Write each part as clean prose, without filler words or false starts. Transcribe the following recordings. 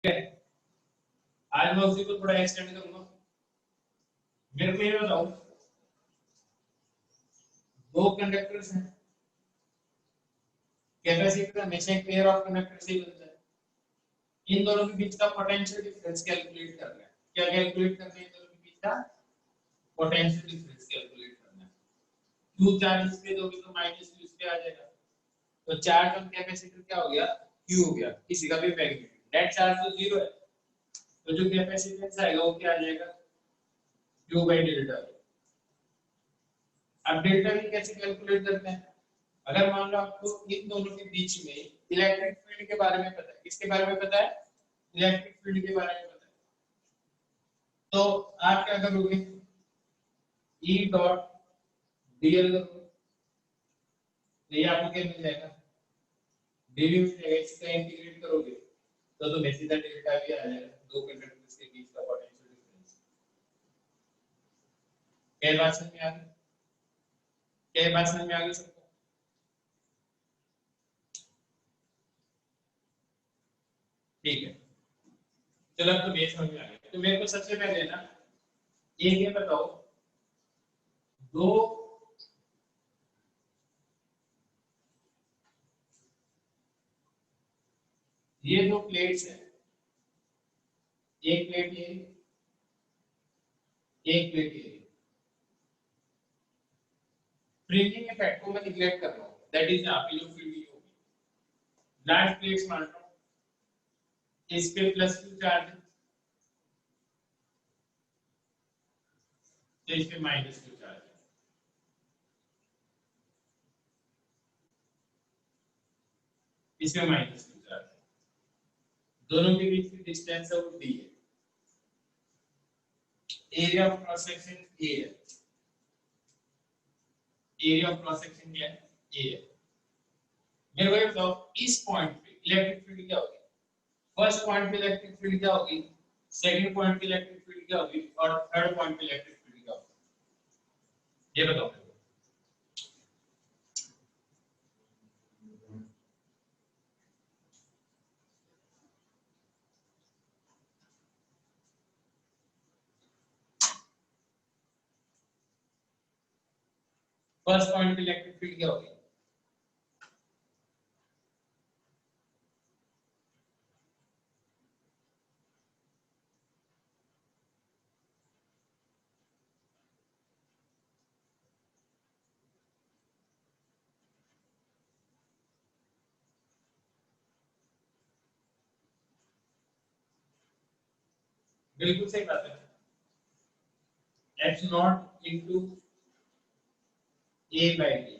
है। आज मैं उसी को थोड़ा एक्सटेंड करूंगा। मेरे को ये बताओ, दो कंडक्टर्स हैं, कैपेसिटर हमेशा एक पेयर ऑफ कंडक्टर से ही बनता है। इन दोनों के बीच का पोटेंशियल डिफरेंस कैलकुलेट करना है। क्या कैलकुलेट करना है? इन दोनों के बीच का पोटेंशियल डिफरेंस कैलकुलेट करना है। क्यू चार्ज इस पे दोगे तो माइनस क्यू इस पे आ जाएगा, तो चार्ज ऑन कैपेसिटर क्या हो गया? क्यू हो गया। किसी का भी मैग्नीट्यूड, नेट चार्ज तो जीरो है, तो जो कैपेसिटेंस आएगा वो क्या आ जाएगा? Q by delta. अब डेल्टा की कैसे कैलकुलेट करते हैं? अगर मान लो आपको इन दोनों के बीच में इलेक्ट्रिक फील्ड के बारे में पता है, किसके बारे में पता है? इलेक्ट्रिक फील्ड के बारे में पता है, तो आप क्या करोगे? ई डॉट डीएल करोगे, तो ये आपको क्या मिल जाएगा? डीवी मिल जाएगा। इसका इंटीग्रेट करोगे तो तुम्हें सीधा डेल्टा भी आ जाएगा, दो कंडक्टर्स के बीच का पोटेंशियल डिफरेंस। क्या बात समझ में आ गई? क्या बात समझ में आ गई सबको? ठीक है, चलो अब तो ये समझ में आ गया। तो मेरे को सबसे पहले ना ये बताओ, दो ये दो प्लेट्स हैं, एक प्लेट ये, एक प्लेट ये। फ्रिंजिंग इफेक्ट को मैं निगलेक्ट कर रहा हूँ, दैट इज यहाँ पे जो फ्रिंजिंग होगी। लार्ज प्लेट्स मान लो, इस पे प्लस क्यू चार्ज, तो इस पे माइनस क्यू चार्ज, इसमें माइनस क्यू चार्ज। दोनों के बीच की डिस्टेंस है वो डी है। Area of cross section A है, एरिया ऑफ क्रॉस सेक्शन क्या है? ए है। मेरे को ये बताओ, इस पॉइंट पे इलेक्ट्रिक फील्ड क्या होगी? फर्स्ट पॉइंट पे इलेक्ट्रिक फील्ड क्या होगी, सेकंड पॉइंट पे इलेक्ट्रिक फील्ड क्या होगी, और थर्ड पॉइंट पे इलेक्ट्रिक फील्ड क्या होगी? ये बताओ। फर्स्ट पॉइंट पे इलेक्ट्रिक फील्ड क्या होगी? बिल्कुल सही बात है, H not into A by D.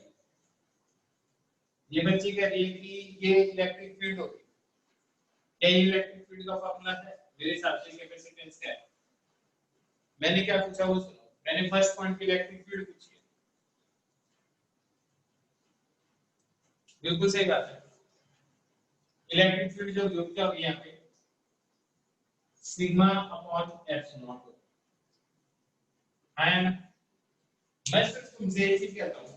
ये बच्ची कह रही है कि ये इलेक्ट्रिक फील्ड होगी। क्या ये इलेक्ट्रिक फील्ड का फॉर्मूला है? मेरे हिसाब से कैपेसिटेंस क्या है? मैंने क्या पूछा वो सुनो। मैंने फर्स्ट पॉइंट पे इलेक्ट्रिक फील्ड पूछी है। बिल्कुल सही बात है। इलेक्ट्रिक फील्ड जो होगी क्या होगी यहाँ पे? Sigma upon epsilon. है ना? मैं सिर्फ तुमसे एक चीज कहता हूँ,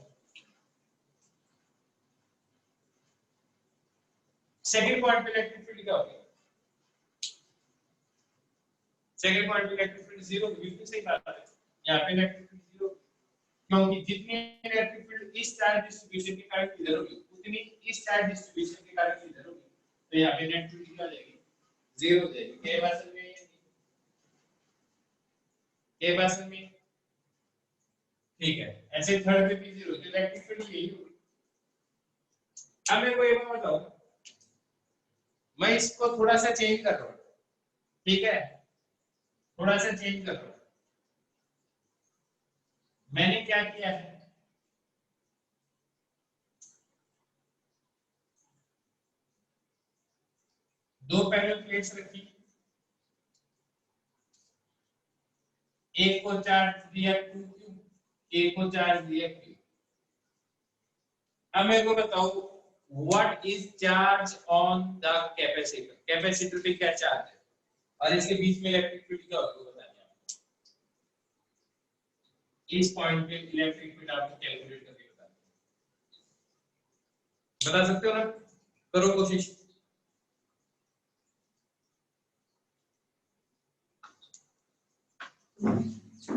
सेकंड पॉइंट पे इलेक्ट्रिक फील्ड क्या होगी? सेकंड पॉइंट पे इलेक्ट्रिक फील्ड जीरो। बिल्कुल सही बात है, यहाँ पे इलेक्ट्रिक फील्ड जीरो, क्योंकि जितनी इलेक्ट्रिक फील्ड इस चार्ज डिस्ट्रीब्यूशन के कारण इधर होगी, उतनी इस चार्ज डिस्ट्रीब्यूशन के कारण इधर होगी, तो यहाँ पे नेट फील्ड क्या हो जाएगी? जीरो हो जाएगी। क्या बात समझ में? ये बात समझ में? ठीक है, ऐसे थर्ड पे भी जीरो, तो इलेक्ट्रिक फील्ड यही होगी। अब मेरे को ये बताओ, मैं इसको थोड़ा सा चेंज कर रहा हूँ, ठीक है? थोड़ा सा चेंज कर रहा हूँ। मैंने क्या किया है, दो पैरेलल प्लेट्स रखी, एक को चार्ज दिया Q, एक को चार्ज दिया Q। अब मेरे को बताओ, what is charge on the capacitor? Capacitor पे क्या चार्ज है और इसके बीच में इलेक्ट्रिक फील्ड क्या होगा बताइए आप। इस पॉइंट पे इलेक्ट्रिक फील्ड आपको कैलकुलेट करके बता सकते हो ना? करो कोशिश। बीच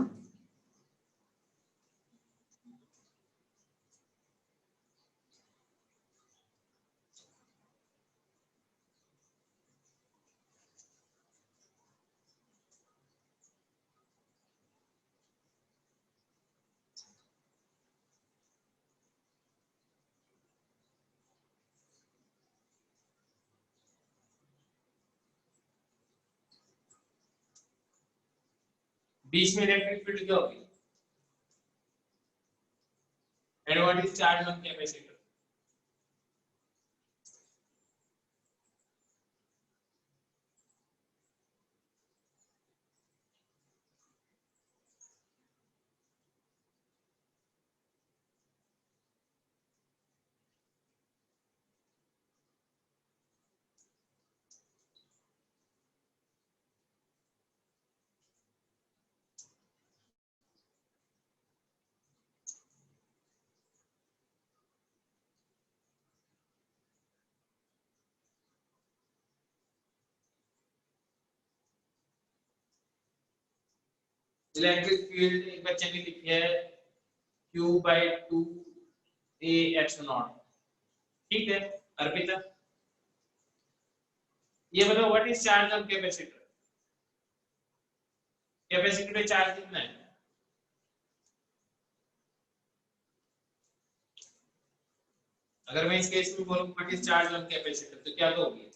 में इलेक्ट्रिक फील्ड क्या होगी? And what is charge on capacitor? Electric field एक बच्चे ने लिखी है Q/2 AX0। ठीक है अर्पिता, ये बताओ what is charge on capacitor? Capacitor पे चार्ज कितना है? अगर मैं इस केस में बोलूं what is charge on capacitor तो क्या दोगे?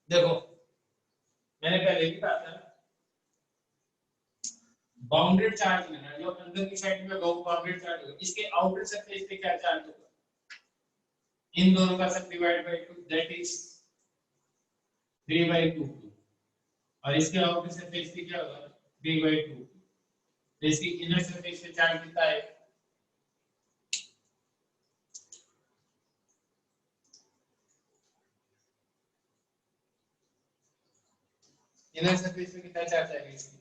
देखो मैंने पहले भी कहा था बाउंडेड चार्ज लेना, जो अंदर की साइड में लो बाउंडेड चार्ज होगा, इसके आउटर सरफेस पे क्या चार्ज होगा? इन दोनों का सब डिवाइड बाय 2 दैट इज 3/2 और इसके आउटर सरफेस पे क्या होगा? 3/2। तो इसकी इनर सरफेस पे चार्ज कितना है? इनर सरफेस पे कितना चार्ज आएगा इसकी?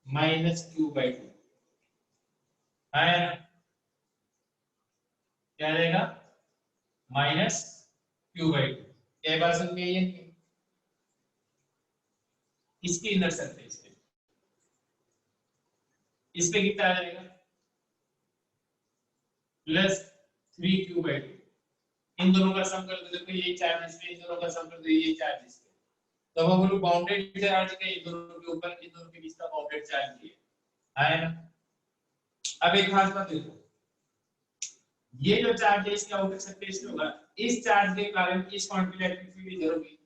-Q/2 है ना? क्या रहेगा? -Q/2। क्या बात समझ में आई है? इसकी इनर सरफेस पे इस पे कितना आ जाएगा? +3Q/2। इन दोनों का सम कर दो, देखो ये चार्ज इस पे, इन दोनों का सम कर दो ये चार्ज इस पे, तो वो बोलो बाउंडेड चार्ज का इन दोनों के ऊपर, इन दोनों के बीच का बाउंडेड चार्ज है ना? अब एक खास बात देखो, ये जो चार्ज है इसके आउटर सरफेस पे होगा, इस चार्ज के कारण इस पॉइंट पे इलेक्ट्रिक फील्ड इधर होगी,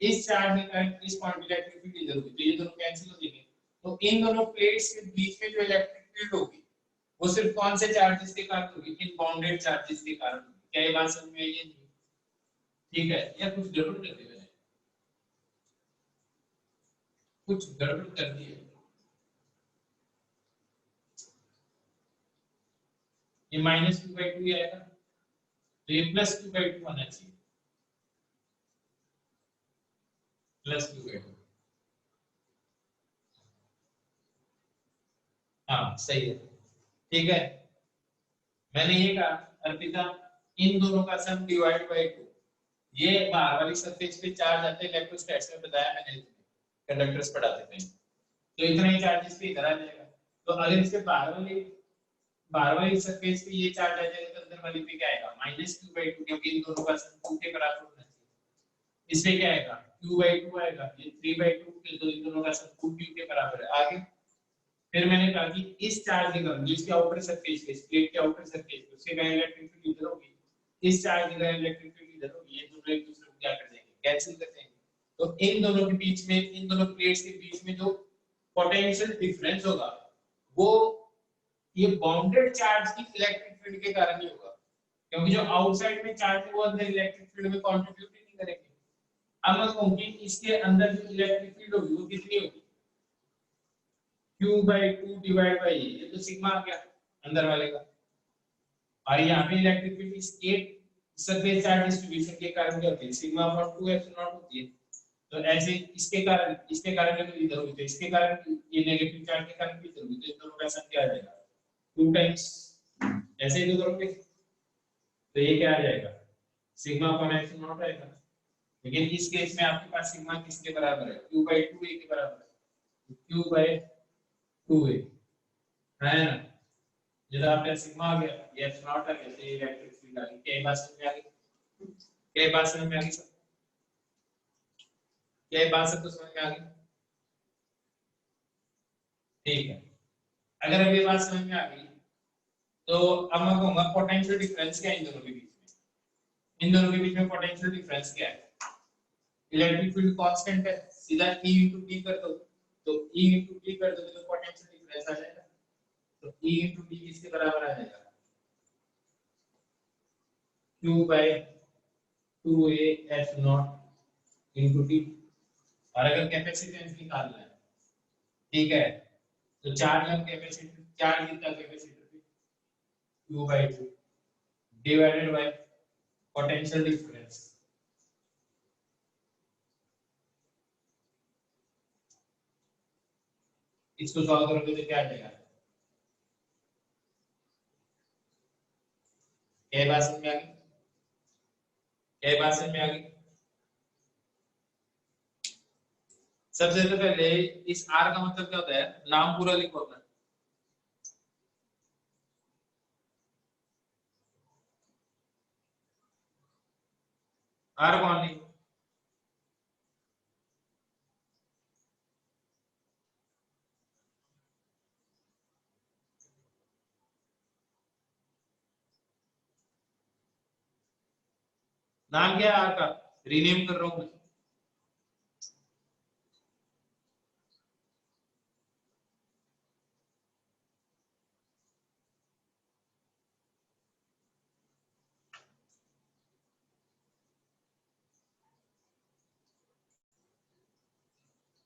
इस चार्ज के कारण इस पॉइंट पे इलेक्ट्रिक फील्ड इधर होगी, तो ये दोनों कैंसिल हो जाएंगे। तो इन दोनों प्लेट्स के बीच में जो इलेक्ट्रिक फील्ड होगी वो सिर्फ कौन से चार्जेस के कारण होगी? इन बाउंडेड चार्जेस के कारण होगी। क्या ये बात समझ में आई है? ठीक है, या कुछ गड़बड़ कर दी मैंने? कुछ गड़बड़ कर दी है? ये -Q/2 ही आएगा, तो ये +Q/2 आना चाहिए, +Q/2। हाँ सही है, ठीक है। मैंने ये कहा अर्पिता, इन दोनों का सम डिवाइड बाय 2, ये बाहर वाली सरफेस पे चार्ज आते हैं, इलेक्ट्रोस्टैटिक्स में बताया मैंने, कंडक्टर्स पढ़ाते थे, तो इतना ही चार्ज इस पे इधर आ जाएगा। तो अगर इसके बाहर वाली सरफेस पे ये चार्ज आ जाएगा तो अंदर वाली पे क्या आएगा? -Q/2, क्योंकि इन दोनों का सम 2 के बराबर होना चाहिए। इसमें क्या आएगा? Q/2 आएगा, ये 3/2 के, तो इन दोनों का सम 2Q के बराबर है। आगे फिर मैंने कहा कि इस चार्ज के कारण जिसके आउटर सरफेस पे, प्लेट के आउटर सरफेस पे, उसके कारण इलेक्ट्रिक फील्ड इधर होगी, इस चार्ज के कारण इलेक्ट्रिक फील्ड इधर होगी, ये दोनों एक दूसरे को क्या कर देंगे? कैंसिल कर देंगे। तो इन दोनों के बीच में, इन दोनों प्लेट्स के बीच में जो पोटेंशियल डिफरेंस होगा वो ये बाउंडेड चार्ज की इलेक्ट्रिक फील्ड के कारण ही होगा, क्योंकि जो आउटसाइड में चार्ज है वो अंदर इलेक्ट्रिक फील्ड में कंट्रीब्यूट ही नहीं करेंगे। अब मैं कहूं कि इसके अंदर जो इलेक्ट्रिक फील्ड होगी वो कितनी होगी, Q/2 डिवाइड बाय ये तो सिग्मा आ गया अंदर वाले का, और यहाँ पे इलेक्ट्रिक फील्ड इस एक सरफेस चार्ज डिस्ट्रीब्यूशन के कारण क्या होती है, सिग्मा अपॉन 2 एप्सिलॉन होती है। तो ऐसे इसके कारण जो इधर हुई तो इसके कारण ये नेगेटिव चार्ज के कारण भी इधर हुई, तो इन दोनों का सम क्या आ जाएगा 2 टाइम्स, ऐसे ही करोगे तो ये क्या आ जाएगा सिग्मा अपॉन एप्सिलॉन आएगा। लेकिन इस केस में आपके पास सिग्मा किसके बराबर है, Q/2a के बराबर है, Q/2a है ना। जब आपका सिग्मा आ गया, ये एप्सिलॉन आ गया, तो ये इलेक्ट्रिक फील्ड आ गई। क्या बात समझ में आ गई, क्या बात समझ में आ गई सब, क्या बात सब तो समझ में आ गई, ठीक है। अगर अब ये बात समझ में आ गई तो अब मैं कहूंगा पोटेंशियल डिफरेंस क्या है इन दोनों के बीच में, इन दोनों के बीच में पोटेंशियल डिफरेंस क्या है, इलेक्ट्रिक फील्ड कांस्टेंट है, सीधा E into D कर दो, तो E into D कर दो तो पोटेंशियल डिफरेंस आ जाएगा, तो E into D किसके बराबर आ जाएगा Q/2a F naught into D। और अगर कैपेसिटेंस निकालना है, ठीक है, तो चार्ज और कैपेसिटर, चार्ज कितना capacitor Q/2 divided by potential difference, इसको सॉल्व करोगे तो क्या आ जाएगा, क्या बात समझ में आ गई, क्या बात समझ में आ गई। सबसे पहले इस R का मतलब क्या होता है, नाम पूरा लिखो अपना, R कौन नहीं, नाम क्या है R का, रीनेम कर रहा हूं मैं।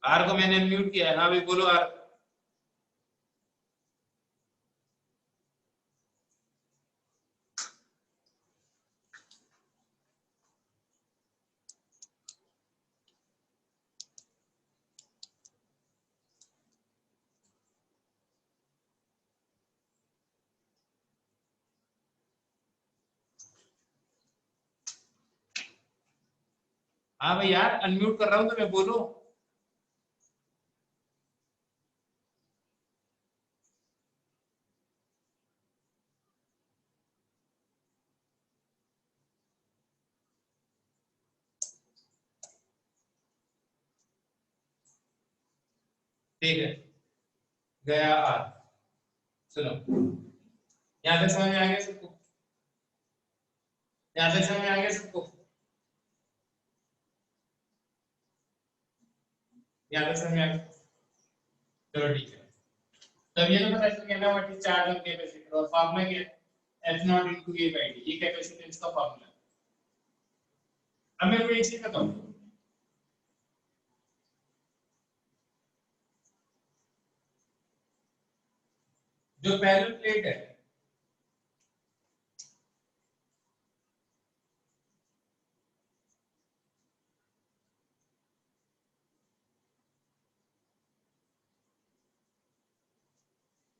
R को मैंने म्यूट किया है, हाँ भाई बोलो R। हाँ भाई यार अनम्यूट कर रहा हूँ तो मैं बोलो, ठीक है, गया R। सुनो, यहाँ तक समझ में आ गया सबको, यहाँ तक समझ में आ गया सबको, यहाँ तक समझ में आ गया, चलो ठीक है। तब ये तो पता चल गया ना व्हाट इज चार्ज और कैपेसिटर, और फार्मूला क्या है F not into A by D, ये कैपेसिटेंस का फार्मूला। अब मेरे को एक चीज बताओ, जो पैरेलल प्लेट है,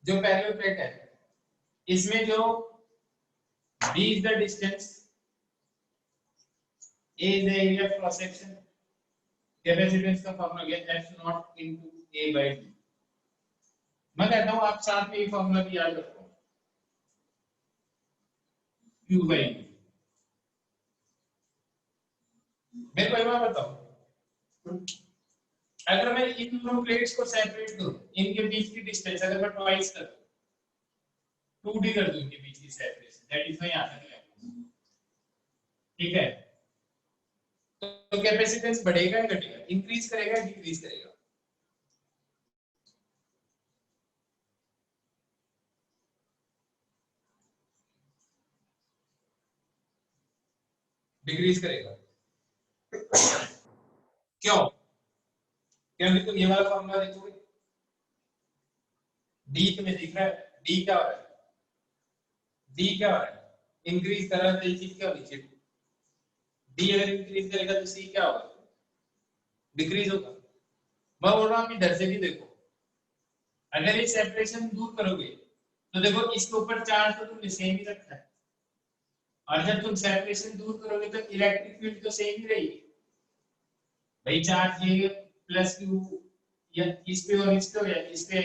जो पैरेलल प्लेट है, इसमें जो B is the distance, A is the area of cross section, capacitance का फार्मूला गया F not into A by D। मैं कहता हूं आप साथ में ये फार्मूला भी याद रखो, Q बाई D। मेरे को एक बात बताओ, अगर मैं इन दोनों प्लेट्स को सेपरेट करूं, इनके बीच की डिस्टेंस अगर मैं ट्वाइस कर दूं, 2D कर दूं इनके बीच की सेपरेशन, दैट इज मैं यहां तक ले, ठीक है, तो कैपेसिटेंस बढ़ेगा या घटेगा, इंक्रीज करेगा या डिक्रीज करेगा, डिक्रीज करेगा। क्यों? क्योंकि तुम ये वाला फॉर्मूला देखोगे, डी तुम्हें दिख रहा है, डी क्या हो रहा है, डी क्या हो रहा है, इंक्रीज कर रहा है, तो ये चीज क्या होनी चाहिए, डी अगर इंक्रीज करेगा तो सी क्या होगा, डिक्रीज होगा। मैं बोल रहा हूँ कि इधर से भी देखो, अगर ये सेपरेशन दूर करोगे तो देखो इसके ऊपर चार्ज तो तुमने सेम ही रखा है, और जब तुम सेपरेशन दूर करोगे तो इलेक्ट्रिक फील्ड तो सेम ही रहेगी भाई, चार्ज ये प्लस क्यू या इस पे और इस पे या इस पे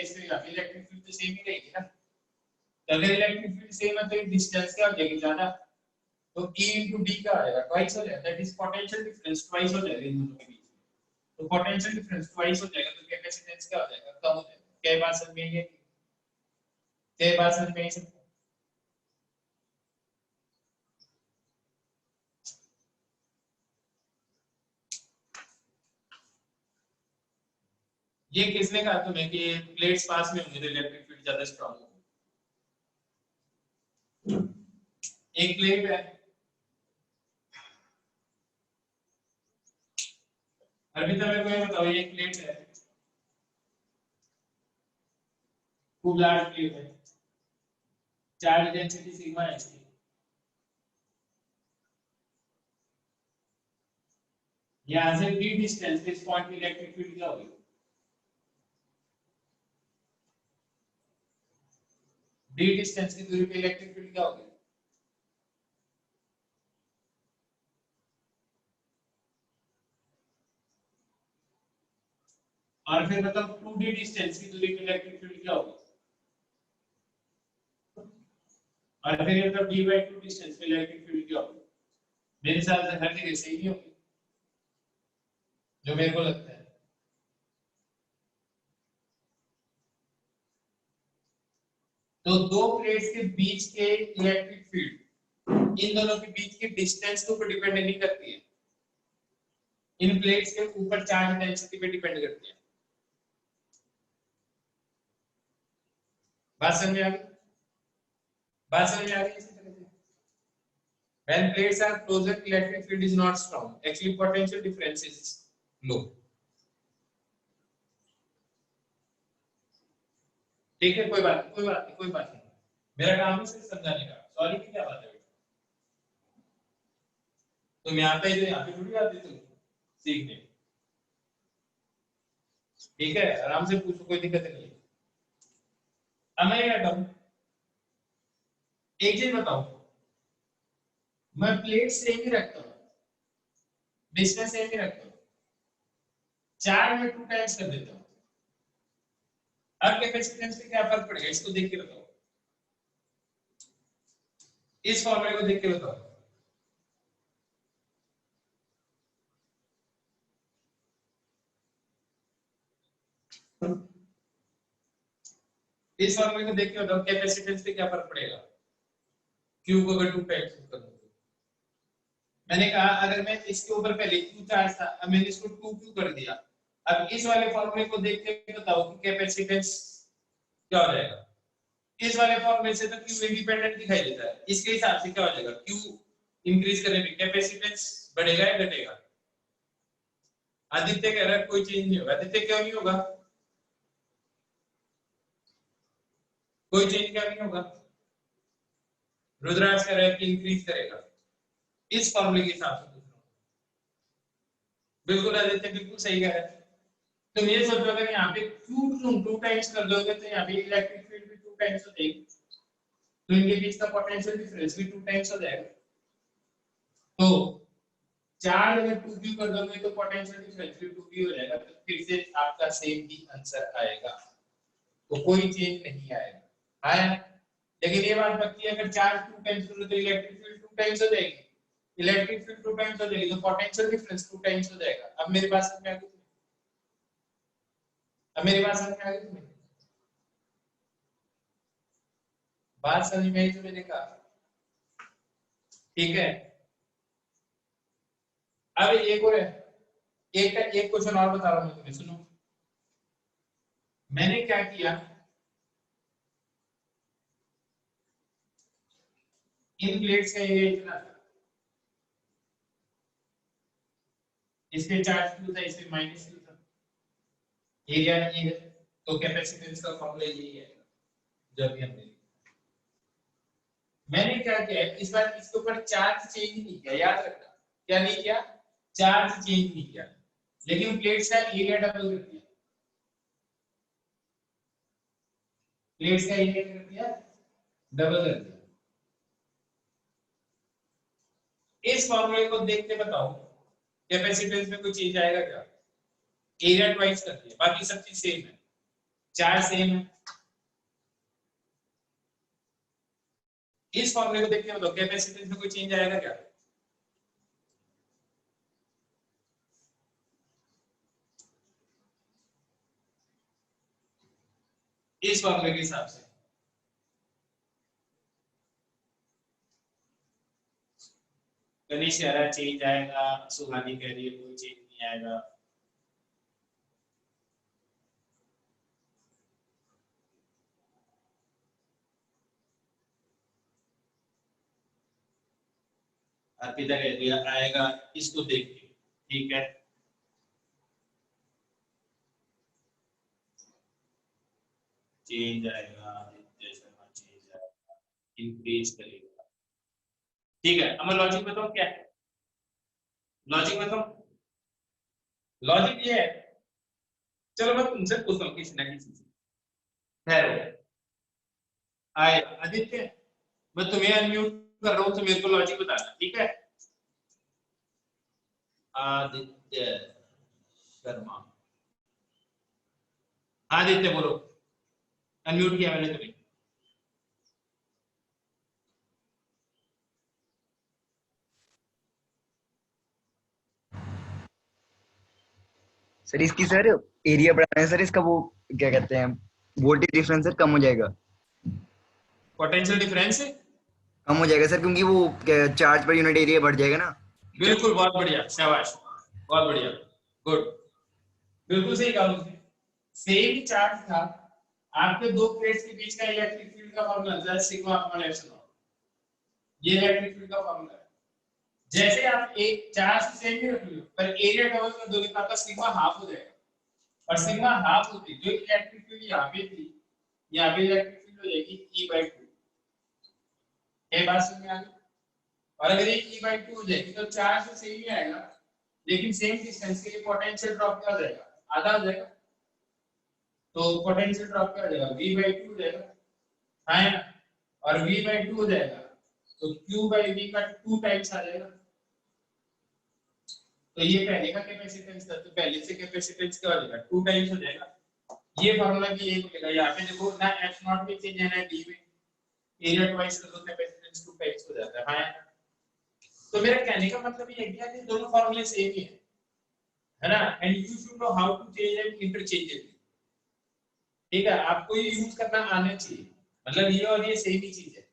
इलेक्ट्रिक फील्ड तो सेम ही रहेगी ना। तो अगर इलेक्ट्रिक फील्ड सेम है तो डिस्टेंस क्या हो जाएगी ज्यादा, तो E into D क्या आएगा, ट्वाइस हो जाएगा, that is potential difference twice हो जाएगा इन दोनों के बीच में। तो पोटेंशियल डिफरेंस ट्वाइस हो जाएगा तो कैपेसिटेंस क्या हो जाएगा, कम हो जाएगा। क्या बात समझ में आई, क्या बात समझ में आई? ये किसने कहा तुम्हें कि प्लेट्स पास में होंगे तो इलेक्ट्रिक फील्ड ज्यादा स्ट्रांग होगी? एक प्लेट है, अभी तो मेरे को ये बताओ, एक प्लेट है, खूब लार्ज प्लेट है, चार्ज डेंसिटी सिग्मा है इसकी, यहां से d डिस्टेंस इस पॉइंट की इलेक्ट्रिक फील्ड क्या होगी, d डिस्टेंस की दूरी पे इलेक्ट्रिक फील्ड क्या होगी, और फिर मतलब 2d डिस्टेंस की दूरी पे इलेक्ट्रिक फील्ड क्या होगी, और फिर मतलब d/2 डिस्टेंस पे इलेक्ट्रिक फील्ड क्या होगी। मेरे हिसाब से हर जगह सेम ही होगी, जो मेरे को लगता है। तो दो प्लेट्स के बीच के इलेक्ट्रिक फील्ड इन दोनों के बीच के डिस्टेंस के ऊपर डिपेंड नहीं करती है, इन प्लेट्स के ऊपर चार्ज डेंसिटी पे डिपेंड करती है। बात समझ में आ गई, बात समझ में आ गई इसी तरह से। When plates are closer, electric field is not strong. Actually, potential difference is low. ठीक है, कोई बात नहीं, कोई बात नहीं, कोई बात नहीं। मेरा काम है सिर्फ समझाने का, सॉरी की क्या बात है बेटा, तुम यहाँ पे जो यहाँ पे थोड़ी आते तुम सीखने, ठीक है, आराम से पूछो, कोई दिक्कत नहीं है। अब मैं क्या कहूँ, एक चीज बताओ, मैं प्लेट सेम ही रखता हूँ, डिस्टेंस सेम ही रखता हूँ, 4 में 2 टाइम्स कर देता हूँ, अब कैपेसिटेंस पे क्या फर्क पड़ेगा, इसको देख के बताओ, इस फॉर्मूले को देख के बताओ। इस फॉर्मूले को देख के बताओ कैपेसिटेंस पे क्या फर्क पड़ेगा, क्यू को अगर 2 टाइम्स कर दूं। मैंने कहा अगर मैं इसके ऊपर पहले क्यू चार्ज था, अब मैंने इसको 2q कर दिया, अब इस वाले फॉर्मूले को देख के बताओ कि कैपेसिटेंस क्या हो जाएगा। इस वाले फॉर्मूले से तो क्यू इंडिपेंडेंट दिखाई देता है, इसके हिसाब से क्या हो जाएगा, क्यू इंक्रीज करने पे कैपेसिटेंस बढ़ेगा या घटेगा। आदित्य कह रहा है कोई चेंज नहीं होगा, आदित्य क्यों नहीं होगा, कोई चेंज क्या नहीं होगा, रुद्राज कह रहा है कि इंक्रीज करेगा, इस फॉर्मूले के हिसाब से पूछ रहा हूँ। बिल्कुल आदित्य बिल्कुल सही कह रहा है। तुम ये सोचो अगर यहाँ पे क्यू तुम 2 टाइम्स कर दोगे तो यहाँ पे इलेक्ट्रिक फील्ड भी 2 टाइम्स हो जाएगी, तो इनके बीच का पोटेंशियल डिफरेंस भी 2 टाइम्स हो जाएगा। तो 4 अगर 2q कर दोगे तो पोटेंशियल डिफरेंस भी 2q हो जाएगा, तो फिर से आपका सेम ही आंसर आएगा, तो कोई चेंज नहीं आएगा। आया, लेकिन ये बात पक्की है, अगर चार्ज 2 टाइम्स करो तो इलेक्ट्रिक फील्ड 2 टाइम्स हो जाएगी, इलेक्ट्रिक फील्ड 2 टाइम्स हो जाएगी तो पोटेंशियल डिफरेंस 2 टाइम्स हो जाएगा। अब मेरी बात समझ में आ गई तुम्हें, अब मेरी बात समझ में आ गई तुम्हें, बात समझ में आई तो मैंने कहा ठीक है। अब एक और है, एक क्वेश्चन और बता रहा हूं मैं तुम्हें, सुनो। मैंने क्या किया, इन प्लेट्स का एरिया इतना था, इसमें चार्ज क्यू था, इसमें माइनस क्यू था, एरिया ये है, तो कैपेसिटेंस का फॉर्मूला यही है जब भी हमने मैंने क्या किया इस बार इसके ऊपर चार्ज चेंज नहीं किया, याद रखना क्या नहीं किया, चार्ज चेंज नहीं किया, लेकिन प्लेट्स का एरिया डबल कर दिया, प्लेट्स का एरिया कर दिया डबल कर दिया। इस फॉर्मूले को देखते बताओ कैपेसिटेंस में कोई चेंज आएगा क्या, एरिया ट्वाइस कर दिया, बाकी सब चीज सेम है, चार्ज सेम है। इस फॉर्मूले को देखते बताओ कैपेसिटेंस में कोई चेंज आएगा क्या, इस फॉर्मूले के हिसाब से गणेश कह रहा है चेंज आएगा, सुहानी कह रही है कोई चेंज नहीं आएगा। अर्पिता कह रही है आएगा, इसको देख के ठीक है। चेंज आएगा, आदित्य शर्मा चेंज आएगा, इंक्रीज करेगा, ठीक है। अब मैं लॉजिक बताऊं क्या है, लॉजिक बताऊं, लॉजिक ये है, चलो मैं तुमसे पूछता हूँ किसी ना किसी से, खैर आएगा आदित्य, मैं तुम्हें अनम्यूट कर रहा हूँ तो मेरे को लॉजिक बताना, ठीक है। आदित्य शर्मा, आदित्य बोलो, अनम्यूट किया मैंने तुम्हें। सर इसकी सर एरिया बढ़ाना है सर, इसका वो क्या कहते हैं, वोल्टेज डिफरेंस सर कम हो जाएगा, पोटेंशियल डिफरेंस कम हो जाएगा सर, क्योंकि वो चार्ज पर यूनिट एरिया बढ़ जाएगा ना। बिल्कुल, बहुत बढ़िया, शाबाश, बहुत बढ़िया, गुड, बिल्कुल सही कहा उसने। सेम चार्ज था, आपके दो प्लेट्स के बीच का इलेक्ट्रिक फील्ड का फॉर्मूला था सिग्मा अपॉन एप्सिलॉन, ये इलेक्ट्रिक फील्ड का फॉर्मूला है। जैसे आप एक चार्ज सेम ही रख लो पर एरिया डबल कर दोगे तो आपका सिग्मा हाफ हो जाएगा, और सिग्मा हाफ होती जो इलेक्ट्रिक फील्ड यहाँ पे थी, यहाँ पे इलेक्ट्रिक फील्ड हो जाएगी E/2। ये बात समझ में आ गई। और अगर ये E/2 हो जाएगी तो चार्ज तो सेम ही आएगा, लेकिन सेम डिस्टेंस के लिए पोटेंशियल ड्रॉप क्या हो जाएगा, आधा हो जाएगा। तो पोटेंशियल ड्रॉप क्या हो जाएगा, V/2 हो जाएगा, है ना। और V/2 हो जाएगा तो Q/V का 2 टाइम्स आ जाएगा। तो ये पहले का कैपेसिटेंस था, तो पहले से कैपेसिटेंस क्या हो जाएगा, 2 टाइम्स हो जाएगा। ये फार्मूला भी यही मिलेगा, यहाँ पे देखो ना H0 में चेंज है ना D में, एरिया ट्वाइस कर दो कैपेसिटेंस 2 टाइम्स हो जाता है, हाँ। तो मेरा कहने का मतलब ये है कि दोनों फार्मूले सेम ही है ना, and you should know how to change and interchangeably, ठीक है। आपको ये यूज करना आना चाहिए, मतलब ये और ये सेम ही चीज है,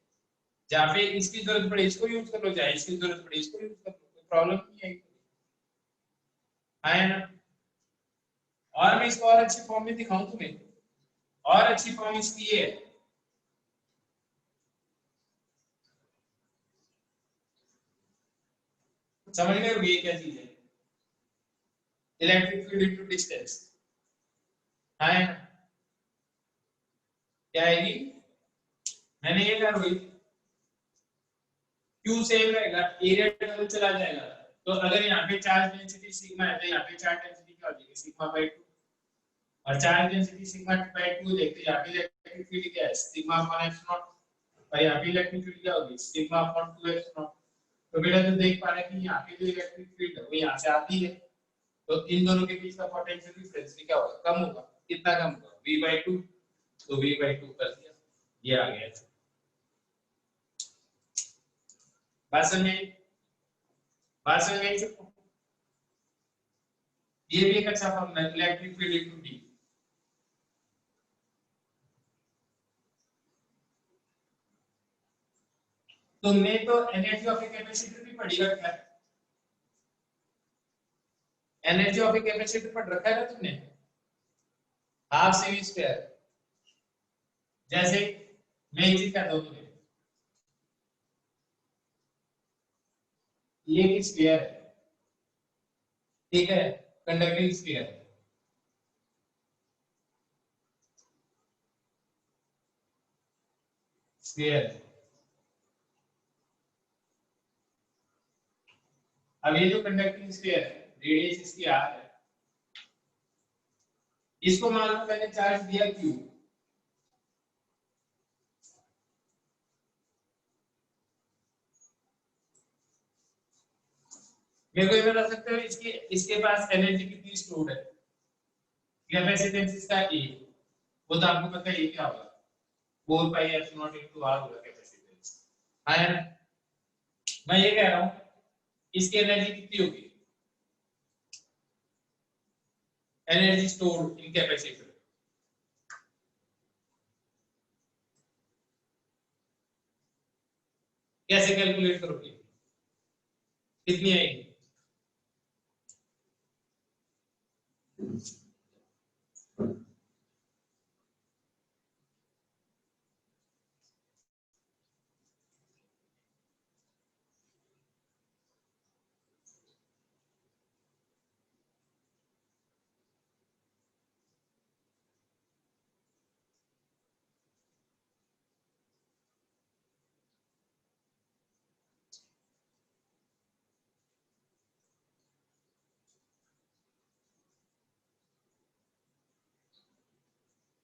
जहाँ पे इसकी जरूरत पड़े इसको यूज कर लो, चाहे इसकी जरूरत पड़े इसको यूज कर लो, कोई प्रॉब्लम नहीं है ना। और मैं इसको और अच्छी फॉर्म में दिखाऊं तुम्हें, और अच्छी फॉर्म इसकी ये है, समझ गए हो ये क्या चीज है, इलेक्ट्रिक फील्ड इनटू डिस्टेंस, है ना। क्या आएगी, मैंने ये कर हुई, Q सेम रहेगा, एरिया डबल चला जाएगा। तो अगर यहाँ पे चार्ज डेंसिटी सिग्मा है तो यहाँ पे चार्ज डेंसिटी क्या हो जाएगी, सिग्मा/2, और चार्ज डेंसिटी सिग्मा/2 देखते यहाँ पे इलेक्ट्रिक फील्ड क्या है, सिग्मा अपॉन एप्सिलॉन, और यहाँ पे इलेक्ट्रिक फील्ड क्या होगी, सिग्मा अपॉन 2 एप्सिलॉन। तो बेटा तो देख पा रहे हैं कि यहाँ पे जो इलेक्ट्रिक फील्ड है वो यहाँ से आती है, तो इन दोनों के बीच का पोटेंशियल डिफरेंस क्या होगा, कम होगा, कितना कम होगा, V/2। तो V/2 कर दिया, ये आ गया, बात समझ में, बात समझ में सबको। ये भी एक अच्छा फॉर्मूला है, इलेक्ट्रिक फील्ड इनटू डी। तुमने तो एनर्जी ऑफ ए कैपेसिटर भी पढ़ी रखा है, एनर्जी ऑफ ए कैपेसिटर पढ़ रखा है ना तुमने, हाफ सी स्क्वायर। जैसे मैं एक चीज कहता हूं तुम्हें, ये एक स्क्वायर है, ठीक है, कंडक्टिंग स्फीयर। स्फीयर। अब ये जो कंडक्टिंग स्फीयर है, रेडियस इसकी आर है, इसको मान लो मैंने चार्ज दिया क्यू, मेरे को ये बता सकते हो इसके पास एनर्जी कितनी स्टोर्ड है, कैपेसिटेंस इसका ए, वो तो आपको पता है क्या होगा, 4 पाई एप्सिलॉन इनटू आर होगा कैपेसिटेंस। है ना? मैं ये कह रहा हूं इसकी एनर्जी कितनी होगी, एनर्जी स्टोर्ड इन कैपेसिटर, कैसे कैलकुलेट करोगे, कितनी आएगी?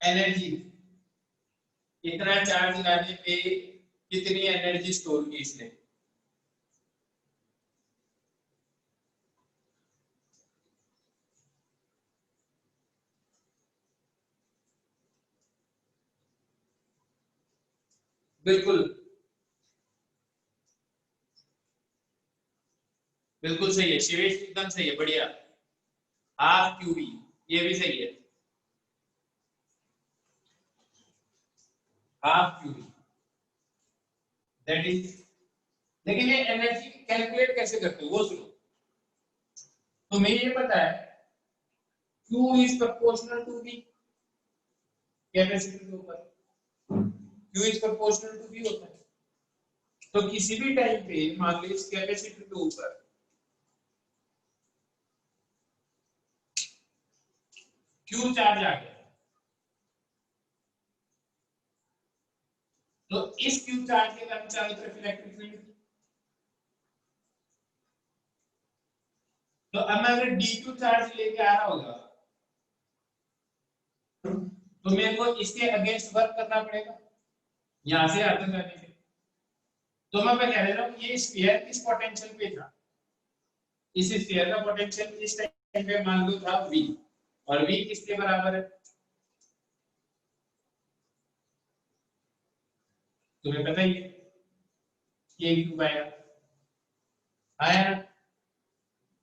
एनर्जी, इतना चार्ज लाने पे कितनी एनर्जी स्टोर की इसने, बिल्कुल बिल्कुल सही है शिवेश, एकदम सही है, बढ़िया, हाफ क्यूबी, ये भी सही है, हाफ क्यूबी, दैट इज। लेकिन ये एनर्जी कैलकुलेट कैसे करते हो वो सुनो, तुम्हें ये पता है Q is proportional to V, capacitor के ऊपर Q is proportional to V होता है, तो किसी भी टाइम पे मान लो इस कैपेसिटर के ऊपर Q चार्ज आ गया, तो इस Q चार्ज के कारण चारों तरफ इलेक्ट्रिक फील्ड, तो अब मैं अगर dq चार्ज लेके आ रहा होगा तो मेरे को इसके अगेंस्ट वर्क करना पड़ेगा, यहां से आगे जाने से, तो मैं कह रहा हूं ये स्फीयर किस पोटेंशियल पे था, इस स्फीयर का पोटेंशियल इस टाइम पे मान लो था v, और v किसके बराबर है, तुम्हें पता ही है k क्यूब आया ना,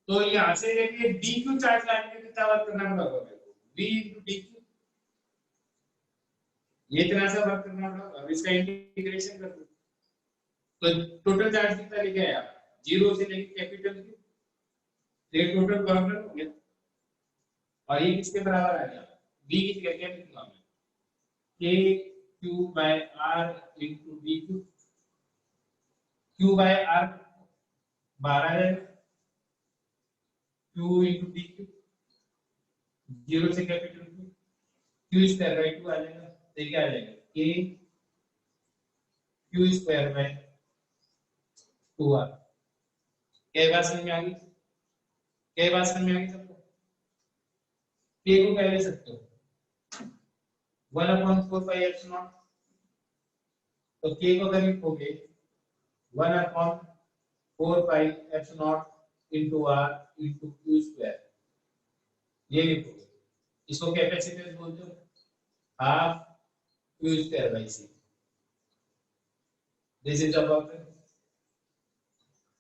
तो यहां से लेके dq चार्ज लाने के लिए कितना वर्क करना पड़ेगा मेरे को, v into dq, ये इतना सा वर्क करना पड़ेगा, अब इसका इंटीग्रेशन कर दो, तो टोटल चार्ज कितना लेके आया, 0 से लेके कैपिटल Q, ये टोटल वर्क हो गया, और ये किसके बराबर आ गया, v की जगह क्या लिखूंगा मैं, k q by r into dq, q by r 12 है, q into dq, 0 से capital Q, q square by 2 आ जाएगा, तो क्या आ जाएगा, k q square by 2r, क्या बात समझ में आ गई, क्या बात समझ में आ गई सबको, k को क्या ले सकते हो 1/4 पाई एप्सिलॉन, तो k को अगर लिखोगे 1/4 pi epsilon into r into q square, ये लिखोगे, इसको कैपेसिटेंस बोलते हो, half q square by c, this is about,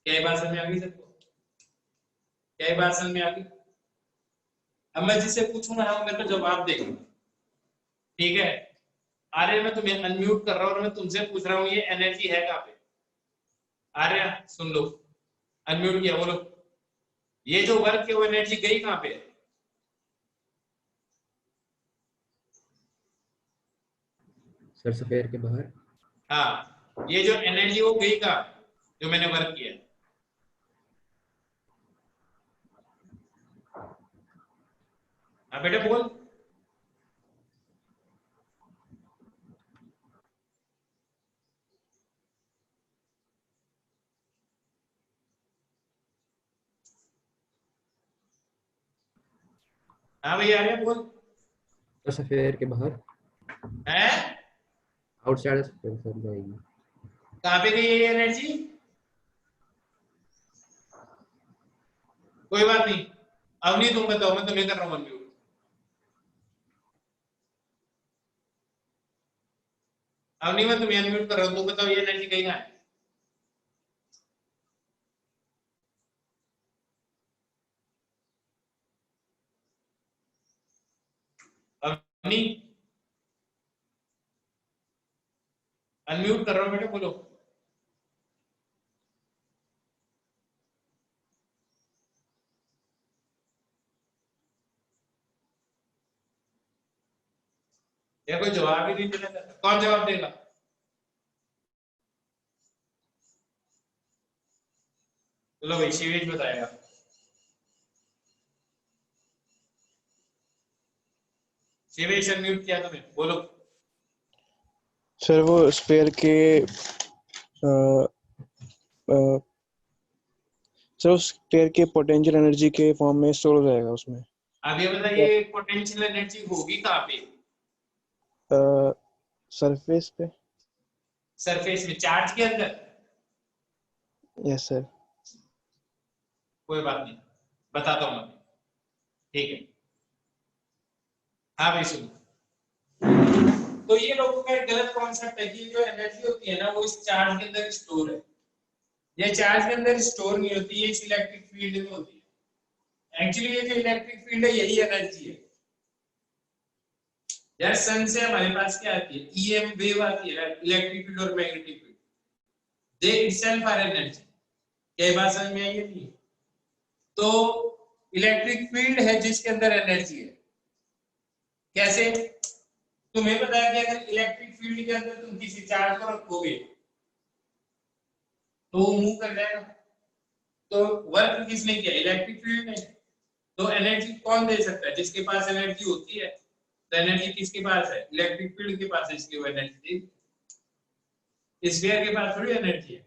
क्या बात समझ में आ गई सबको, क्या बात समझ में आ गई, अब मैं जिससे पूछूं ना मेरे को जवाब देगा, ठीक है, आर्य मैं तुम्हें अनम्यूट कर रहा हूं और मैं तुमसे पूछ रहा हूं ये एनर्जी है कहां पे, आर्य सुन लो, अनम्यूट किया, बोलो, ये जो वर्क है वो एनर्जी गई कहां पे है, सर स्फीयर के बाहर, हाँ, ये जो एनर्जी वो गई कहां जो मैंने वर्क किया, हाँ बेटा बोल। हाँ भैया आ रहे बोल। सर स्फीयर के बाहर है आउटसाइड स्फीयर सर जाएगी। कहाँ पे गई है ये एनर्जी? कोई बात नहीं, अब नहीं तुम बताओ, मैं तो नहीं कर रहा हूँ अनम्यूट। अब नहीं मैं तुम्हें अनम्यूट कर रहा हूँ, तुम बताओ ये एनर्जी कहीं है? अब नहीं, अनम्यूट कर रहा हूँ बेटा, बोलो। या कोई जवाब ही नहीं देना चाहता, कौन जवाब देगा? चलो भाई शिवेश बताएगा। शिवेश अनम्यूट किया तुम्हें, बोलो। सर वो स्फीयर के अ, अ, सर उस स्फीयर के पोटेंशियल एनर्जी के फॉर्म में स्टोर हो जाएगा उसमें। अब ये बताइए पोटेंशियल एनर्जी होगी कहाँ पे? सरफेस पे। सरफेस में, चार्ज के अंदर? Yes sir. कोई बात नहीं, बताता हूँ मैं, ठीक है। हाँ भाई सुनो, तो ये लोगों का एक गलत कॉन्सेप्ट है कि जो एनर्जी होती है ना वो इस चार्ज के अंदर स्टोर है। ये चार्ज के अंदर स्टोर नहीं होती, ये इस इलेक्ट्रिक फील्ड में होती है। एक्चुअली ये जो इलेक्ट्रिक फील्ड है यही एनर्जी है यार। सन से हमारे पास क्या आती है? ईएम वेव आती है, इलेक्ट्रिक फील्ड और magnetic field, they itself are energy. क्या ये बात समझ में आई है? नहीं? तो इलेक्ट्रिक फील्ड है जिसके अंदर एनर्जी है। कैसे? तुम्हें पता है कि अगर इलेक्ट्रिक फील्ड के अंदर तुम किसी चार्ज को रखोगे तो वो मूव कर जाएगा। तो वर्क किसने किया? इलेक्ट्रिक फील्ड ने। तो एनर्जी कौन दे सकता है? जिसके पास एनर्जी होती है। तो एनर्जी किसके पास है? इलेक्ट्रिक फील्ड के पास है, इसलिए वो एनर्जी दे। स्फीयर के पास थोड़ी एनर्जी है।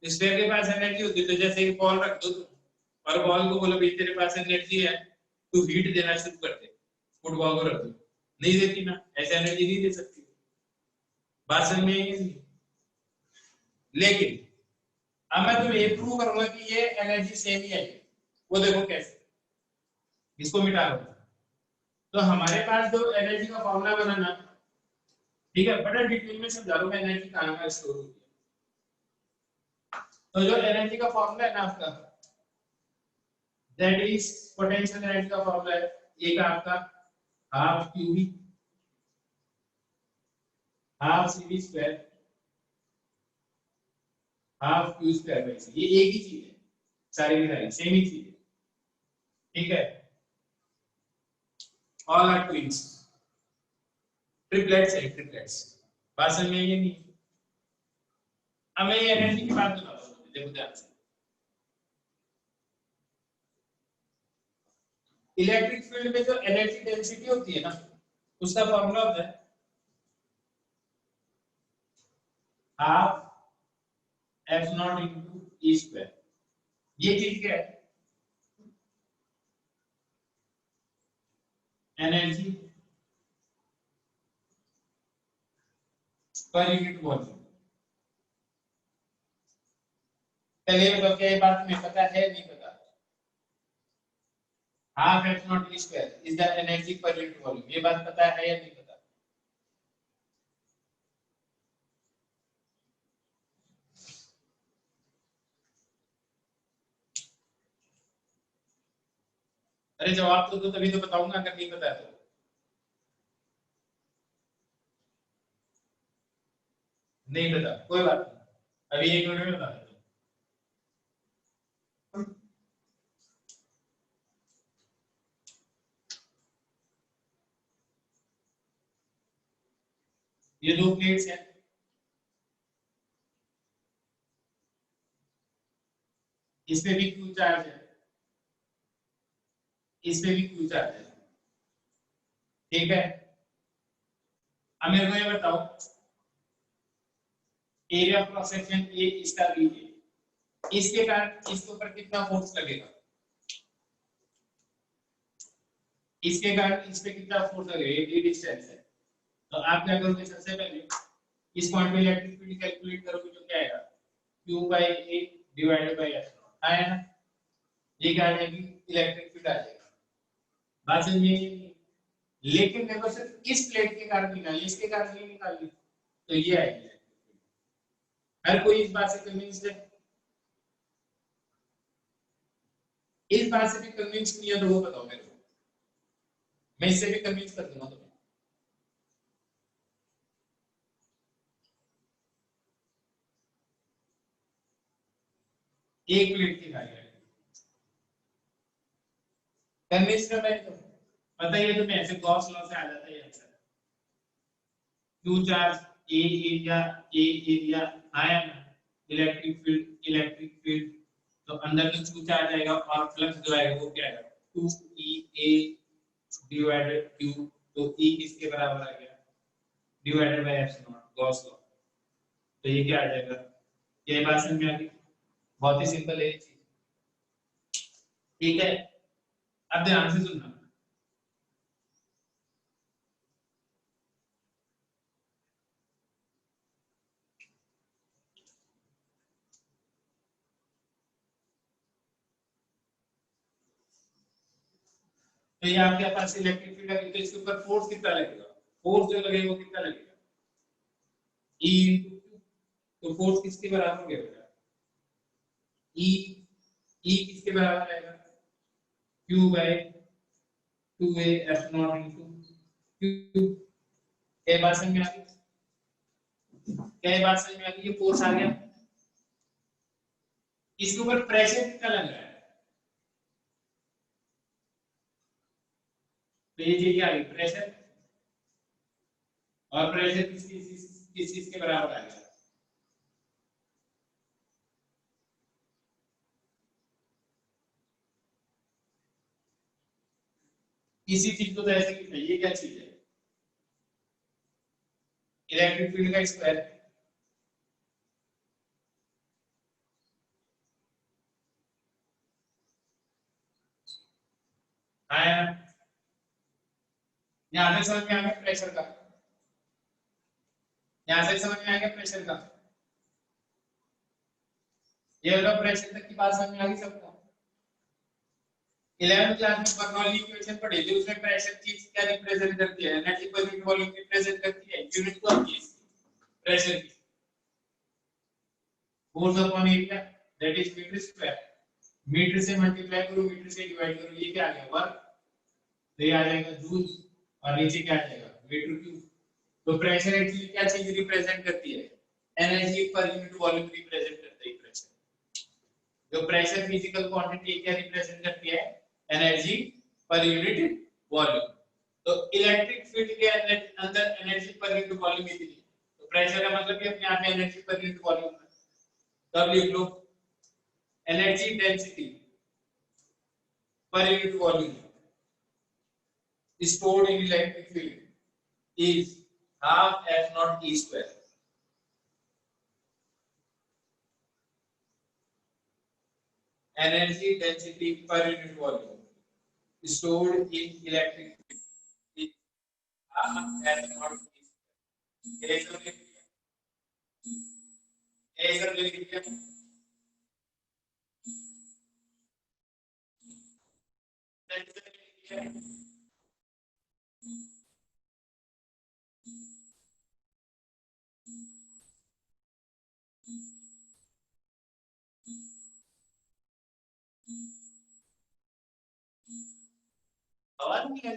स्फीयर के पास एनर्जी होती है तो जैसे एक बॉल रख दो और बॉल को बोलो भाई तेरे पास एनर्जी है, तू हीट देना शुरू कर दे, फुटबॉल को रख दो, नहीं देती ना, ऐसे एनर्जी नहीं दे सकती। बात समझ में आई नहीं? लेकिन अब मैं तुम्हें ये प्रूव करूंगा कि ये एनर्जी सेम ही है। वो देखो कैसे, इसको मिटा दो। तो हमारे पास जो एनर्जी का फॉर्मूला बना ना, ठीक है, बड़ा डिटेल में समझा दो मैं एनर्जी कहाँ कहाँ स्टोर होती है। तो जो एनर्जी का फॉर्मूला है ना आपका, दैट इज पोटेंशियल एनर्जी का फॉर्मूला है एक आपका half Q half C square half Q square by C. ये एक ही चीज है, सारी की सारी सेम ही चीज है, ठीक है। ऑल आर ट्विंस, ट्रिपलेट्स है, ट्रिपलेट्स। बात समझ में ये नहीं? अब मैं ये एनर्जी की बात बताता हूँ, देखो ध्यान से। इलेक्ट्रिक फील्ड में जो एनर्जी डेंसिटी होती है ना, उसका फॉर्मूला होता है half F not into E square. ये चीज क्या है? Energy per unit volume. पहले बताओ क्या ये बात तुम्हें पता है नहीं पता? Half F not E square is the energy per unit volume, ये बात पता है या नहीं पता? अरे जवाब तो तभी तो बताऊंगा अगर नहीं पता है तो। नहीं पता, कोई बात नहीं, अभी एक मिनट में बता देता हूं। ये दो प्लेट्स हैं, इसमें भी क्यू चार्ज है, इसमें भी क्यू चार्ज है। ठीक है, अब मेरे को ये बताओ, एरिया क्रॉस सेक्शन ए इसका बी है, इसके कारण इसके ऊपर कितना फोर्स लगेगा, इसके कारण इस पे कितना फोर्स लगेगा, ये डिस्टेंस है। तो आप क्या करोगे, सबसे पहले इस पॉइंट पे इलेक्ट्रिक फील्ड कैलकुलेट करोगे तो क्या आएगा, q by a divided by s not आया ना, ये क्या आ जाएगी, इलेक्ट्रिक फील्ड आ जाएगा। बात समझिए, लेकिन मेरे को सिर्फ इस प्लेट के कारण निकालनी, इसके कारण नहीं निकालनी, तो ये आएगी। हर कोई इस बात से कन्विंस है, इस बात से भी कन्विंस नहीं है तो वो बताओ मेरे को, मैं इससे भी कन्विंस कर दूंगा तुम्हें। एक प्लेट की खाई कन्विंस कर रहे, तो बताइए तुम्हें, ऐसे गॉस लॉ से आ जाता है आंसर। क्यू चार्ज ए एरिया आया ना, इलेक्ट्रिक फील्ड, तो अंदर जो क्यू चार्ज आएगा और फ्लक्स जो आएगा वो क्या आएगा, 2 EA डिवाइडेड Q, तो E किसके बराबर आ गया, divided by epsilon, Gauss law. तो ये क्या आ जाएगा, ये बात समझ में आ गई, बहुत ही सिंपल है ये चीज। ठीक है, अब ध्यान से सुनना, तो ये आपके पास इलेक्ट्रिक फील्ड है, तो इसके ऊपर फोर्स कितना लगेगा, फोर्स जो लगेगा वो कितना लगेगा, E into Q, तो फोर्स किसके बराबर हो गया बेटा, E, E किसके बराबर आएगा, Q by 2A epsilon into Q। क्या बात समझ में आ गई, क्या बात समझ में आ गई, ये फोर्स आ गया, इसके ऊपर प्रेशर कितना लग रहा है, तो ये चीज क्या आ गई, प्रेशर, और प्रेशर किस चीज के बराबर आ गया, इसी चीज को तो ऐसे लिखना है, ये क्या चीज है, इलेक्ट्रिक फील्ड का स्क्वायर। आया, यहाँ से समझ में आ गया प्रेशर का, यहाँ से समझ में आ गया प्रेशर का, ये वाला प्रेशर तक की बात समझ में आ गई सबको। 11th क्लास में बर्नौली इक्वेशन पढ़ी थी, उसमें प्रेशर चीज क्या रिप्रेजेंट करती है, energy per unit volume represent करती है, यूनिट को आती है प्रेशर की, force upon area that is metre square, metre से मल्टीप्लाई करो, मीटर से डिवाइड करो, ये क्या आ गया वर्क, तो ये आ जाएगा जूल, और नीचे क्या आ जाएगा मीटर क्यूब। तो प्रेशर एक्चुअली क्या चीज रिप्रेजेंट करती है, energy per unit volume represent करता है प्रेशर। जो प्रेशर फिजिकल क्वांटिटी क्या रिप्रेजेंट करती है, एनर्जी पर यूनिट वॉल्यूम। तो इलेक्ट्रिक फील्ड के अंदर एनर्जी पर यूनिट वॉल्यूम इतनी, तो प्रेशर का मतलब भी अपने आप में एनर्जी पर यूनिट वॉल्यूम है। तब लिख low energy density per unit volume stored in electric field is half f naught e square. Energy density per unit volume stored in electric field is half f naught e square. ये सब लिख दिया, आवाज नहीं है।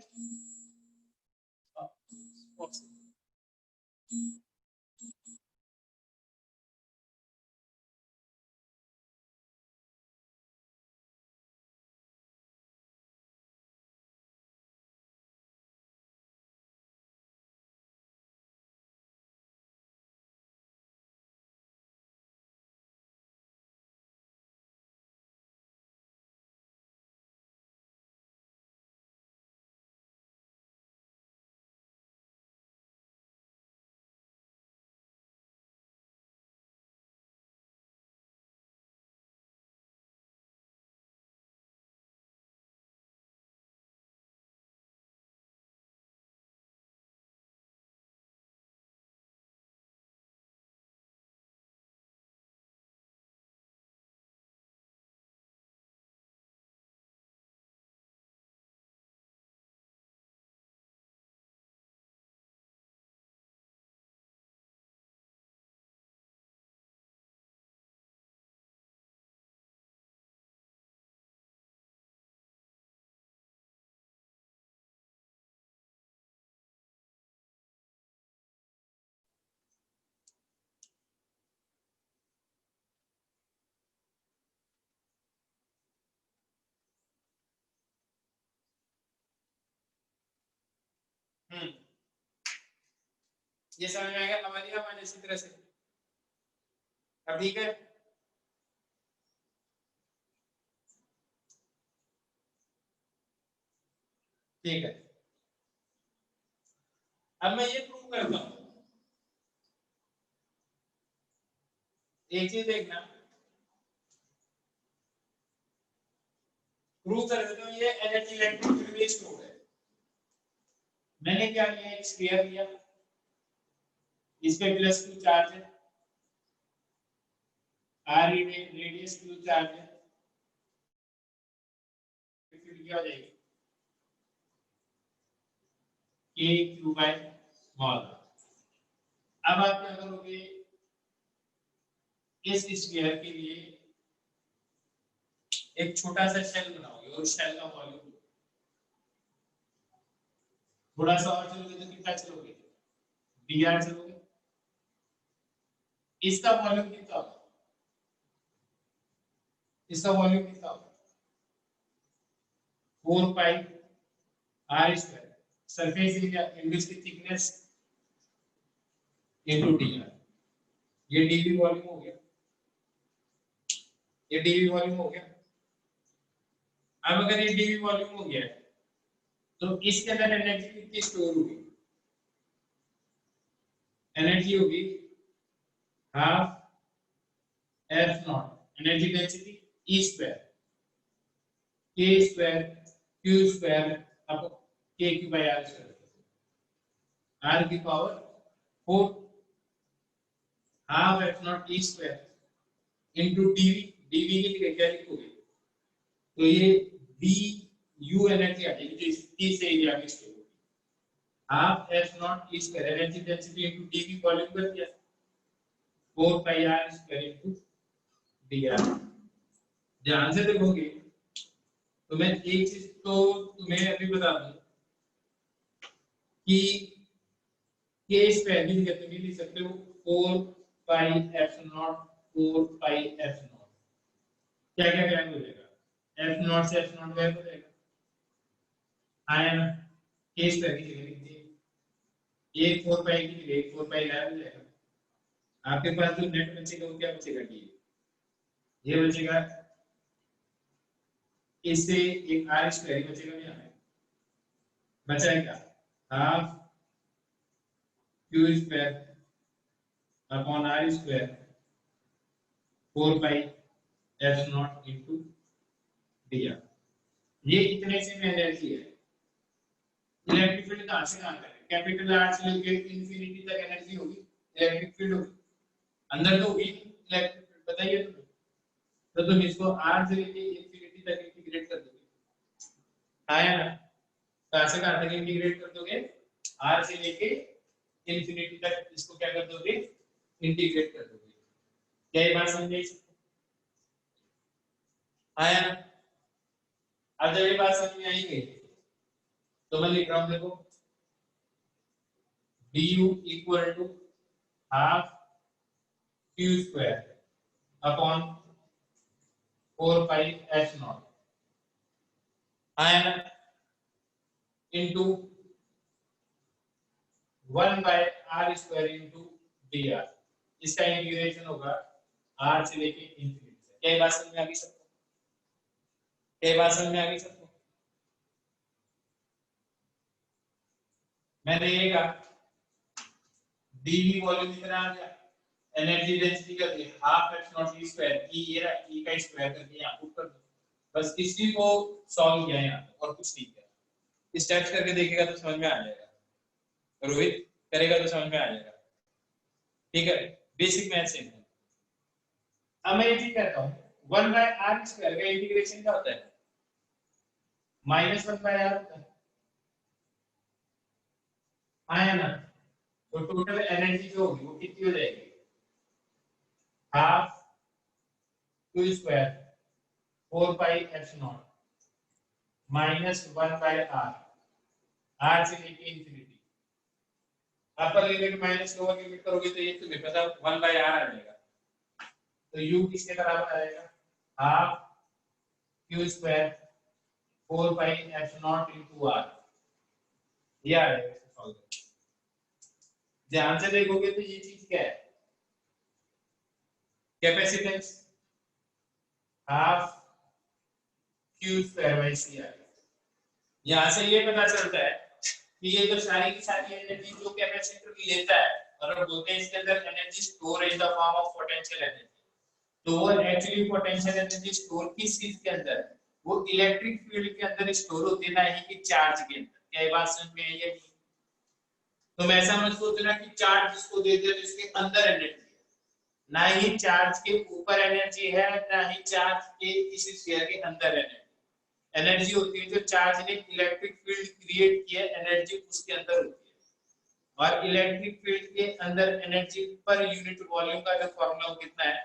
ये समझ में आएगा हमारी हमारे इसी तरह से। अब ठीक है, ठीक है। अब मैं ये प्रूव करता हूं, एक चीज देखना, प्रूव कर देता हूं ये एनर्जी इलेक्ट्रिक फील्ड में स्टोर है। मैंने क्या किया, एक स्फीयर लिया, इस पे +2 चार्ज है, r रेडियस q चार्ज है, फील्ड क्या हो जाएगी kq/mol। अब आप क्या करोगे, इस स्फीयर के लिए एक छोटा सा शेल बनाओगे और शेल का वॉल्यूम थोड़ा सा और चलोगे तो कितना चलोगे, dr चलोगे। इसका वॉल्यूम कितना होगा, इसका वॉल्यूम कितना होगा 4 पाई r square, surface area into इसकी थिकनेस इनटू dr। ये dv वॉल्यूम हो गया, ये dv वॉल्यूम हो गया। अब अगर ये dv वॉल्यूम हो गया तो इसके अंदर एनर्जी कितनी स्टोर होगी, एनर्जी होगी half f not, energy density E square k square q square upon kq/r square, r की power 4 half f not E square into dv। dv की जगह क्या लिखोगे, तो ये du एनर्जी आ जाएगी जो इस एरिया में स्टोर होगी, half f not E square energy density into dv volume कर दिया 4 पाई r स्क्वायर इनटू dr। ध्यान से देखोगे तो मैं एक चीज तो तुम्हें अभी बता दूं कि k स्क्वायर की जगह तुम लिख सकते हो 4 pi f not, 4 pi f not, क्या क्या गायब हो जाएगा, f नॉट से f नॉट गायब हो जाएगा, आया ना। k स्क्वायर की जगह लिख दिए, एक 4 पाई की जगह एक 4 पाई गायब हो जाएगा। आपके पास जो नेट बचेगा वो क्या बचेगा, ये बचेगा, इससे एक r स्क्वायर बचेगा, यहाँ बचेगा half q square upon r square 4 pi f not into dr। ये इतने से में एनर्जी है। इलेक्ट्रिक फील्ड कहां से कहां तक, कैपिटल R से लेकर इंफिनिटी तक एनर्जी होगी, इलेक्ट्रिक फील्ड होगी, अंदर तो होगी इलेक्ट्रिक फील्ड, बताइए तो तुम इसको R से लेकर इंफिनिटी तक इंटीग्रेट कर दोगे, आया ना। कहां से कहां तक इंटीग्रेट कर दोगे, R से लेके इंफिनिटी तक इसको क्या कर दोगे, इंटीग्रेट कर दोगे। क्या ये बात समझ आई सबको, आया ना। अब जब ये बात समझ में आई गई तो मैं लिख रहा हूं, देखो du equal to half q square upon 4 pi f naught, आया ना, into 1 by r square into dr। इसका इंटीग्रेशन होगा r से लेके इंफिनिटी तक। क्या बात समझ में आ गई सबको, क्या बात समझ में आ गई सबको। मैंने ये कहा dv वॉल्यूम कितना आ गया, एनर्जी डेंसिटी कर दी half f not e square, e ये रहा, e का स्क्वायर करके यहां पुट कर दो, बस इसी को सॉल्व किया यहां और कुछ नहीं किया। स्टेप्स करके देखेगा तो समझ में आ जाएगा, रोहित करेगा तो समझ में आ जाएगा, ठीक है, बेसिक मैथ से। अब मैं ये चीज कहता हूं 1 बाय r स्क्वायर का इंटीग्रेशन क्या होता है, -1 बाय r होता है, आया ना। तो टोटल एनर्जी जो होगी वो कितनी हो जाएगी, half q square 4 pi f naught -1 by r से लेके infinity. Upper limit minus lower limit करोगे तो ये तुम्हें पता 1 बाय r आ जाएगा, तो u किसके बराबर आएगा, half q square 4 pi f not into r, ये आ जाएगा। ध्यान से देखोगे तो ये चीज क्या है, capacitance half Q square by C आर। यहाँ से ये पता चलता है कि ये जो सारी की सारी एनर्जी जो कैपेसिटर लेता है और हम बोलते हैं इसके अंदर energy store in the form of potential energy, तो वो एक्चुअली पोटेंशियल एनर्जी स्टोर किस चीज के अंदर है, वो इलेक्ट्रिक फील्ड के अंदर स्टोर होती है, ना ही कि चार्ज के अंदर। क्या ये बात समझ में आई है? तुम ऐसा मत सोचना कि चार्ज जिसको देते हैं तो इसके अंदर एनर्जी है, ना ही चार्ज के ऊपर एनर्जी है, ना ही चार्ज के किसी स्फीयर के अंदर एनर्जी। एनर्जी होती है जो चार्ज ने इलेक्ट्रिक फील्ड क्रिएट किया, एनर्जी उसके अंदर होती है। और इलेक्ट्रिक फील्ड के अंदर एनर्जी पर यूनिट वॉल्यूम का जो फॉर्मूला कितना है,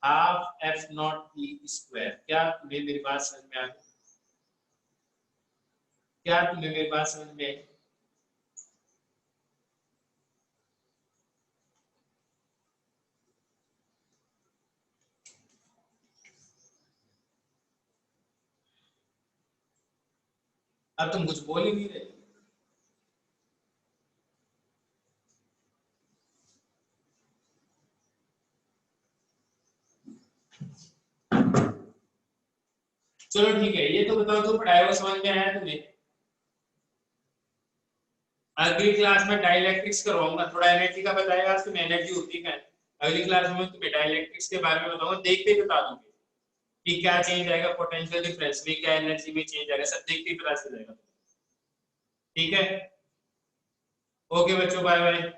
half F not E square. क्या तुम्हें मेरी बात समझ में आ गई? क्या तुम्हें मेरी बात समझ में आई? अब तुम कुछ बोल ही नहीं रहे। चलो ठीक है, ये तो बताओ तो पढ़ाया हुआ समझ में आया तुम्हें? अगली क्लास में डाइलेक्ट्रिक्स करवाऊंगा, थोड़ा एनर्जी का बताएगा आज तुम्हें, एनर्जी होती है। अगली क्लास में तुम्हें डाइलेक्ट्रिक्स के बारे में बताऊंगा, देखते ही बता दूंगी कि क्या चेंज आएगा, पोटेंशियल डिफरेंस में क्या एनर्जी में चेंज आएगा, सब देखते ही पता चल जाएगा। ठीक है, ओके बच्चों, बाय बाय।